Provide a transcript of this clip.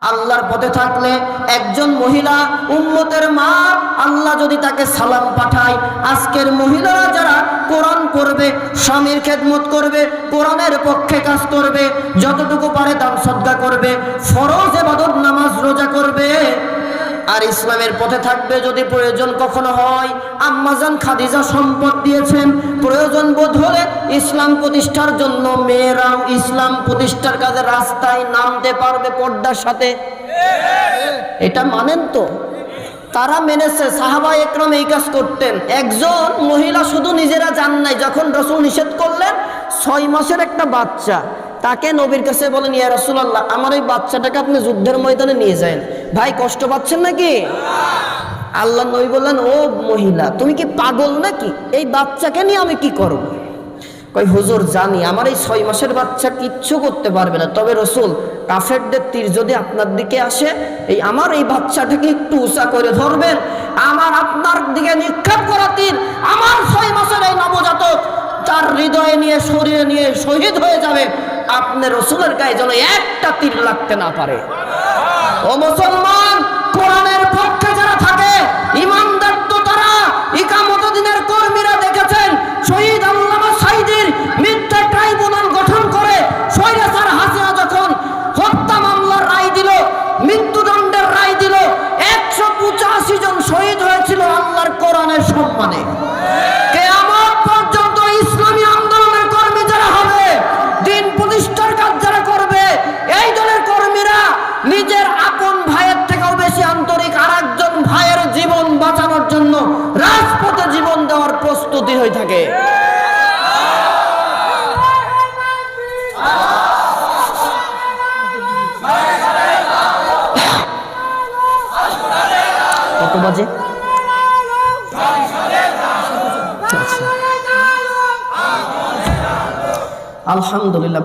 আল্লাহর পথে থাকলে একজন মহিলা উম্মতের মা, আল্লাহ যদি তাকে সালাম পাঠায়, আজকের মহিলারা যারা কোরআন পড়বে, স্বামীর খেদমত করবে, কোরআনের পক্ষে কাজ করবে, যতটুকু পারে দান সদকা করবে, ফরজ ইবাদত নামাজ রোজা করবে, আর ইসলামের পথে থাকবে, যদি প্রয়োজন কখনো হয়, আম্মাজান খাদিজা সম্পদ দিয়েছেন, প্রয়োজন বোধ হলে ইসলাম প্রতিষ্ঠার জন্য মেয়েরাও ইসলাম প্রতিষ্ঠার কাজে রাস্তায় নামতে পারবে পর্দার সাথে। এটা মানেন তো? তারা মেনেছে। সাহাবা একরাম এই কাজ করতেন। একজন মহিলা শুধু নিজেরা যান নাই, যখন রাসূল নিষেধ করলেন 6 মাসের একটা বাচ্চা, তাকে নবীর কাছে বলেন, ইয়া রাসূলুল্লাহ, আমার এই বাচ্চাটাকে আপনি যুদ্ধের ময়দানে নিয়ে যান, ভাই কষ্ট পাচ্ছেন নাকি? আল্লাহ নবী বললেন, ও মহিলা, তুমি কি পাগল নাকি? এই বাচ্চাকে নিয়ে আমি কি করব? কই, হুজুর জানি আমার এই 6 মাসের বাচ্চা কিচ্ছু করতে পারবে না, তবে রাসূল, কাফেরদের তীর যদি আপনার দিকে আসে, আমার এই বাচ্চাটাকে একটু উঁচা করে ধরবেন, আমার আপনার দিকে নিক্ষেপ করা তীর আমার 6 মাসের এই নবজাতক তার হৃদয়ে নিয়ে শরীরে নিয়ে শহীদ হয়ে যাবে, আপনি রাসূলের গায়ে যেন একটা তীর লাগতে না পারে। ও মুসলমান, কোরআনের পক্ষে যারা থাকে, ইমানদার তো তারা। ইকামত দিনের কর্মীরা দেখেছেন, শহীদ আল্লামা সাঈদীর মিথ্যা ট্রাইব্যুনাল গঠন করে স্বৈরাচার হাসিনা যখন হত্যা মামলার রায় দিল, মৃত্যুদণ্ডের রায় দিল, 185 জন শহীদ হয়েছিল আল্লাহর কোরআনের সম্মানে। কিয়ামত পর্যন্ত ইসলামী আন্দোলনের কর্মী যারা হবে, দিন প্রতিষ্ঠার কাজ যারা করবে, এই দলের কর্মীরা নিজের আপন ভাইয়ের থেকেও বেশি আন্তরিক আরেকজন ভাইয়ের জীবন বাঁচানোর জন্য রাজপথে জীবন দেওয়ার প্রস্তুতি হয়ে থাকে। কত বাজে? আলহামদুলিল্লাহ।